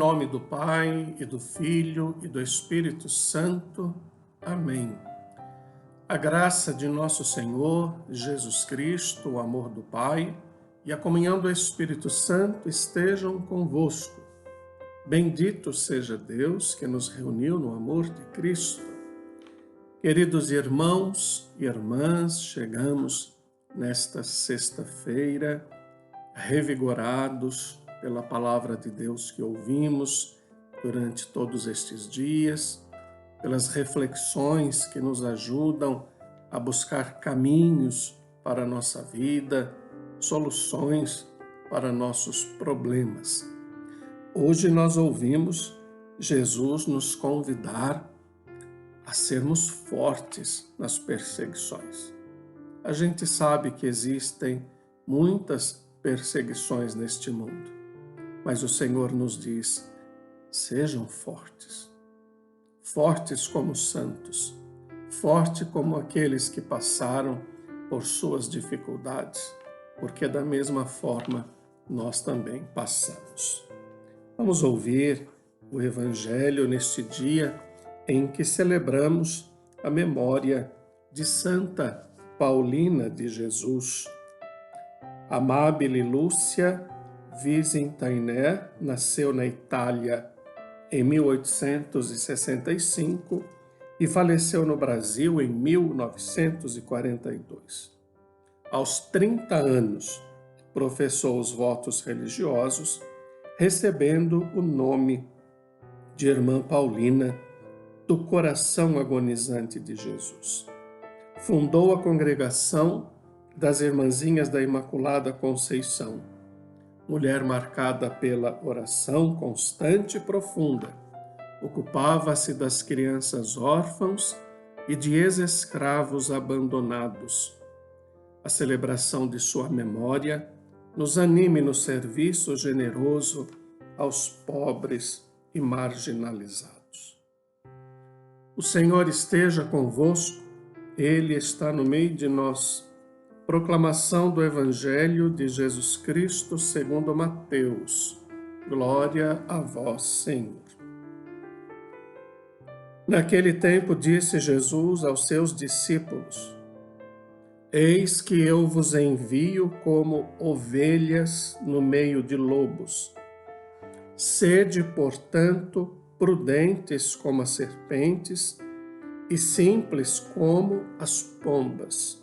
nome do Pai, e do Filho, e do Espírito Santo. Amém. A graça de nosso Senhor Jesus Cristo, o amor do Pai e a comunhão do Espírito Santo estejam convosco. Bendito seja Deus que nos reuniu no amor de Cristo. Queridos irmãos e irmãs, chegamos nesta sexta-feira revigorados pela palavra de Deus que ouvimos durante todos estes dias, pelas reflexões que nos ajudam a buscar caminhos para a nossa vida, soluções para nossos problemas. Hoje nós ouvimos Jesus nos convidar a sermos fortes nas perseguições. A gente sabe que existem muitas perseguições neste mundo, mas o Senhor nos diz: sejam fortes, fortes como santos, fortes como aqueles que passaram por suas dificuldades, porque da mesma forma nós também passamos. Vamos ouvir o Evangelho neste dia em que celebramos a memória de Santa Paulina de Jesus. Amabile Lúcia Visintainer nasceu na Itália em 1865 e faleceu no Brasil em 1942. Aos 30 anos, professou os votos religiosos, recebendo o nome de Irmã Paulina do Coração Agonizante de Jesus. Fundou a congregação das Irmãzinhas da Imaculada Conceição, mulher marcada pela oração constante e profunda. Ocupava-se das crianças órfãos e de ex-escravos abandonados. A celebração de sua memória nos anime no serviço generoso aos pobres e marginalizados. O Senhor esteja convosco, Ele está no meio de nós. Proclamação do Evangelho de Jesus Cristo segundo Mateus. Glória a vós, Senhor. Naquele tempo disse Jesus aos seus discípulos: Eis que eu vos envio como ovelhas no meio de lobos. Sede, portanto, prudentes como as serpentes e simples como as pombas.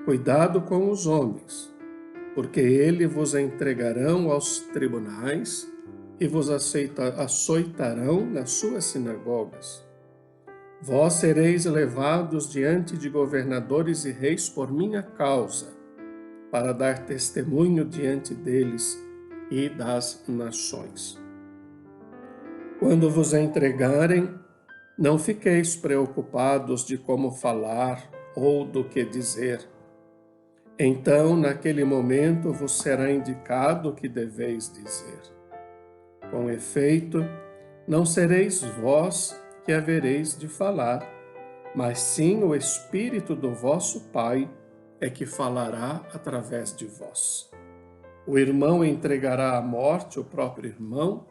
Cuidado com os homens, porque eles vos entregarão aos tribunais e vos açoitarão nas suas sinagogas. Vós sereis levados diante de governadores e reis por minha causa, para dar testemunho diante deles e das nações. Quando vos entregarem, não fiqueis preocupados de como falar ou do que dizer. Então, naquele momento, vos será indicado o que deveis dizer. Com efeito, não sereis vós que havereis de falar, mas sim o Espírito do vosso Pai é que falará através de vós. O irmão entregará à morte o próprio irmão,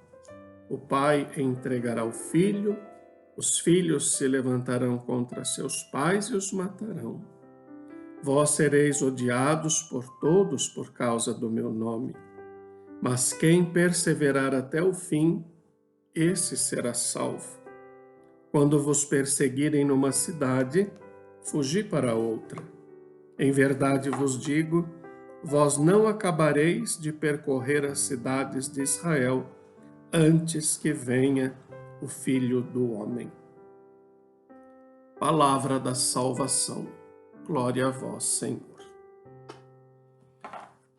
o pai entregará o filho, os filhos se levantarão contra seus pais e os matarão. Vós sereis odiados por todos por causa do meu nome, mas quem perseverar até o fim, esse será salvo. Quando vos perseguirem numa cidade, fugi para outra. Em verdade vos digo, vós não acabareis de percorrer as cidades de Israel antes que venha o Filho do Homem. Palavra da salvação. Glória a vós, Senhor.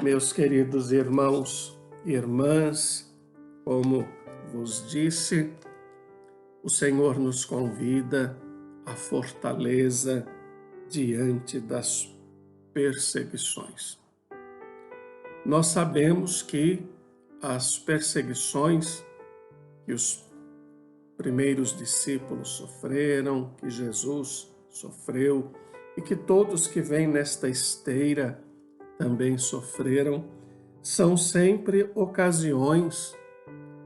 Meus queridos irmãos e irmãs, como vos disse, o Senhor nos convida à fortaleza diante das perseguições. Nós sabemos que as perseguições que os primeiros discípulos sofreram, que Jesus sofreu, e que todos que vêm nesta esteira também sofreram, são sempre ocasiões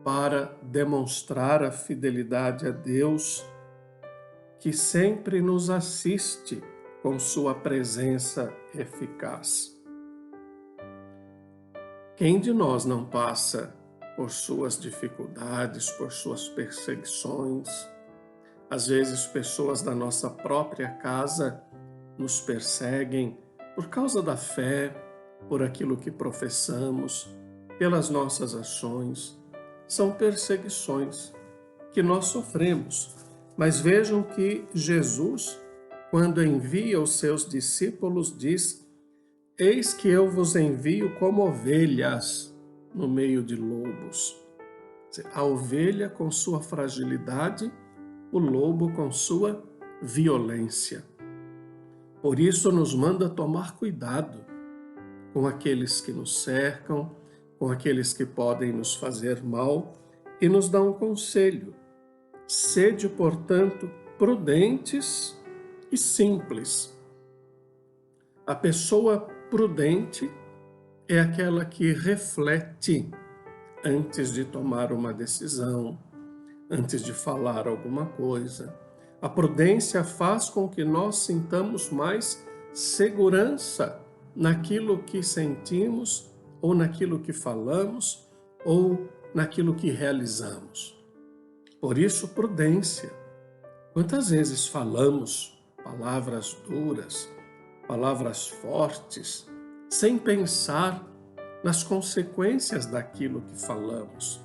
para demonstrar a fidelidade a Deus, que sempre nos assiste com sua presença eficaz. Quem de nós não passa por suas dificuldades, por suas perseguições? Às vezes, pessoas da nossa própria casa nos perseguem por causa da fé, por aquilo que professamos, pelas nossas ações. São perseguições que nós sofremos. Mas vejam que Jesus, quando envia os seus discípulos, diz: eis que eu vos envio como ovelhas no meio de lobos. A ovelha com sua fragilidade, o lobo com sua violência. Por isso nos manda tomar cuidado com aqueles que nos cercam, com aqueles que podem nos fazer mal, e nos dá um conselho: sede, portanto, prudentes e simples. A pessoa prudente é aquela que reflete antes de tomar uma decisão, antes de falar alguma coisa. A prudência faz com que nós sintamos mais segurança naquilo que sentimos, ou naquilo que falamos, ou naquilo que realizamos. Por isso, prudência. Quantas vezes falamos palavras duras, palavras fortes, sem pensar nas consequências daquilo que falamos?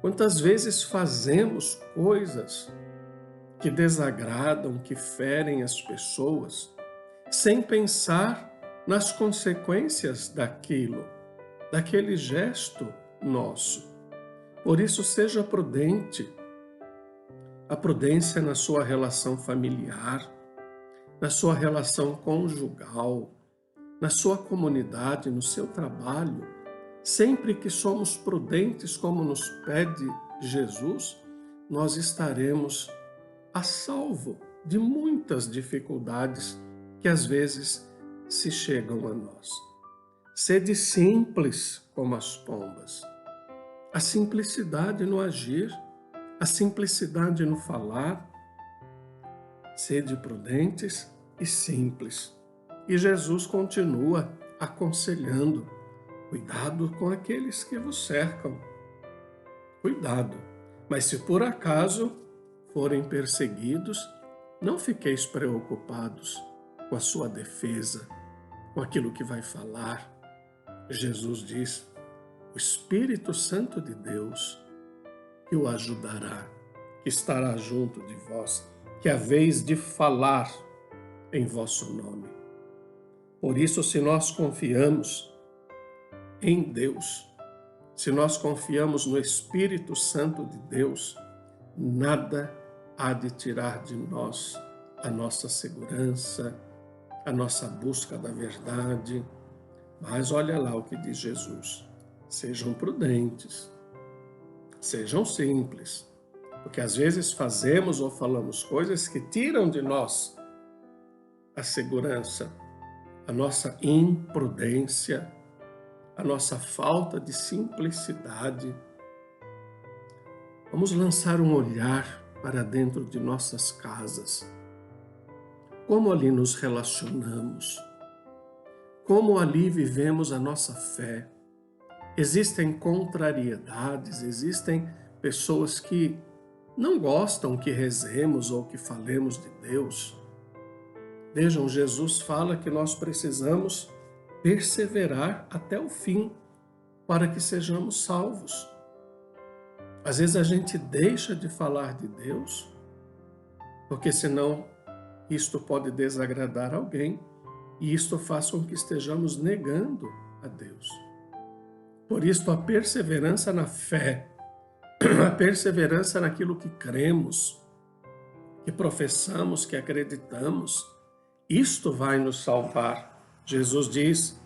Quantas vezes fazemos coisas que desagradam, que ferem as pessoas, sem pensar nas consequências daquele gesto nosso? Por isso, seja prudente. A prudência na sua relação familiar, na sua relação conjugal, na sua comunidade, no seu trabalho. Sempre que somos prudentes, como nos pede Jesus, nós estaremos a salvo de muitas dificuldades que às vezes se chegam a nós. Sede simples como as pombas. A simplicidade no agir, a simplicidade no falar. Sede prudentes e simples. E Jesus continua aconselhando: cuidado com aqueles que vos cercam. Cuidado. Mas se por acaso forem perseguidos, não fiqueis preocupados com a sua defesa, com aquilo que vai falar. Jesus diz: o Espírito Santo de Deus que o ajudará, que estará junto de vós, que haveis de falar em vosso nome. Por isso, se nós confiamos em Deus, se nós confiamos no Espírito Santo de Deus, nada há de tirar de nós a nossa segurança, a nossa busca da verdade. Mas olha lá o que diz Jesus: sejam prudentes, sejam simples, porque às vezes fazemos ou falamos coisas que tiram de nós a segurança, a nossa imprudência, a nossa falta de simplicidade. Vamos lançar um olhar para dentro de nossas casas. Como ali nos relacionamos? Como ali vivemos a nossa fé? Existem contrariedades, existem pessoas que não gostam que rezemos ou que falemos de Deus. Vejam, Jesus fala que nós precisamos perseverar até o fim para que sejamos salvos. Às vezes a gente deixa de falar de Deus, porque senão isto pode desagradar alguém, e isto faz com que estejamos negando a Deus. Por isso, a perseverança na fé, a perseverança naquilo que cremos, que professamos, que acreditamos, isto vai nos salvar. Jesus diz: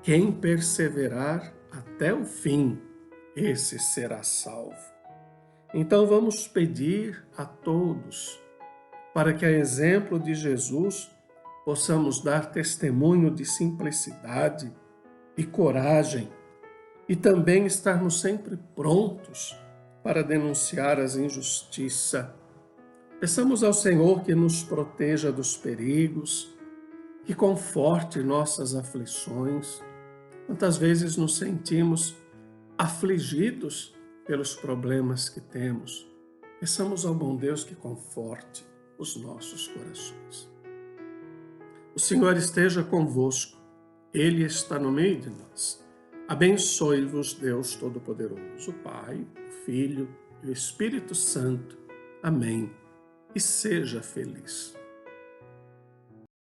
quem perseverar até o fim, esse será salvo. Então vamos pedir a todos, para que a exemplo de Jesus, possamos dar testemunho de simplicidade e coragem, e também estarmos sempre prontos para denunciar as injustiças. Peçamos ao Senhor que nos proteja dos perigos, que conforte nossas aflições. Quantas vezes nos sentimos afligidos pelos problemas que temos? Peçamos ao bom Deus que conforte os nossos corações. O Senhor esteja convosco, Ele está no meio de nós. Abençoe-vos, Deus Todo-Poderoso, o Pai, o Filho e o Espírito Santo. Amém. E seja feliz.